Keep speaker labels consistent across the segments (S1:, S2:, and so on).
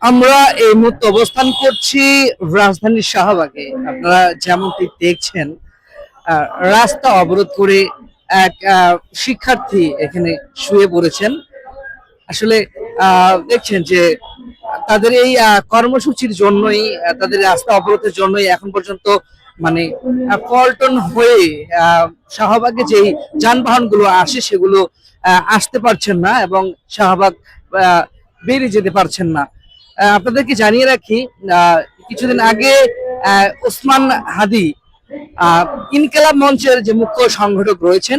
S1: আমরা এই মুহূর্তে অবস্থান করছি রাজধানীর শাহবাগে। আপনারা যেমনটি দেখছেন, আহ, রাস্তা অবরোধ করে এক শিক্ষার্থী এখানে শুয়ে পড়েছেন। আসলে দেখছেন যে তাদের এই কর্মসূচির জন্যই, তাদের রাস্তা অবরোধের জন্যই এখন পর্যন্ত মানে পল্টন হয়ে শাহবাগে যেই যানবাহন গুলো আসে সেগুলো আসতে পারছেন না এবং শাহবাগ আহ, বেরিয়ে যেতে পারছেন না। আপনাদেরকে জানিয়ে রাখি, কিছুদিন আগে ওসমান হাদি, ইনকিলাব মঞ্চের যে মুখ্য সংগঠক রয়েছেন,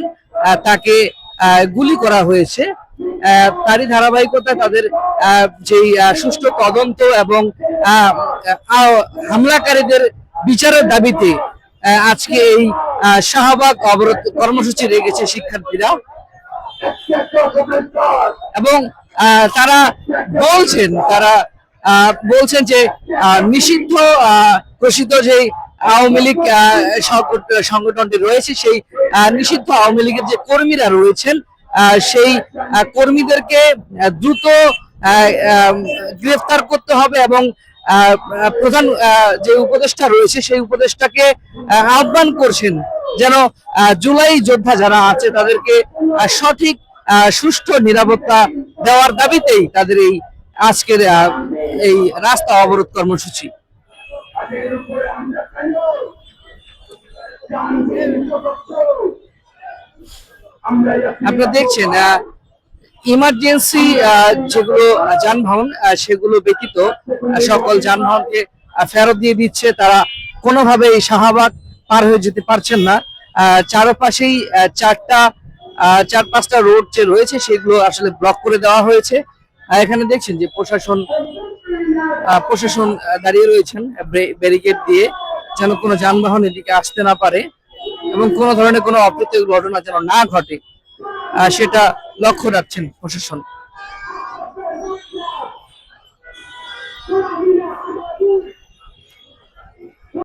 S1: তাকে গুলি করা হয়েছে। তারই ধারাবাহিকতায় তাদের যেই সুষ্ঠু তদন্ত এবং হামলাকারীদের বিচারের দাবিতে আজকে এই শাহবাগ অবরোধ কর্মসূচি রেখেছে শিক্ষার্থীরা। এবং তারা বলছেন যে নিষিদ্ধ ঘোষিত যে আওয়ামী লীগ সংগঠনটি রয়েছে, সেই নিষিদ্ধ আওয়ামী লীগের যে কর্মীরা রয়েছেন, সেই কর্মীদেরকে দ্রুত গ্রেফতার করতে হবে এবং প্রধান যে উপদেষ্টা রয়েছে সেই উপদেষ্টাকে আহ্বান করছেন যেন জুলাই যোদ্ধা যারা আছে তাদেরকে সঠিক সুষ্ঠু নিরাপত্তা দেওয়ার দাবিতেই তাদের এই আজকের এই রাস্তা অবরোধ কর্মসূচি। আপনারা দেখছেন ইমার্জেন্সি যেগুলো যানবাহন সেগুলো ব্যতীত সকল যানবাহনকে ফেরত দিয়ে দিচ্ছে। তারা কোনোভাবে এই শাহবাগ পার হয়ে যেতে পারছেন না। চারপাশেই চার পাঁচটা রোড যে রয়েছে সেগুলো আসলে ব্লক করে দেওয়া হয়েছে। এখানে দেখছেন যে প্রশাসন দাঁড়িয়ে রয়েছেন ব্যারিকেড দিয়ে, যেন কোনো যানবাহন এদিকে আসতে না পারে এবং কোনো ধরনের কোনো অপ্রীতিকর ঘটনা যেন না ঘটে, সেটা লক্ষ্য রাখছেন প্রশাসন।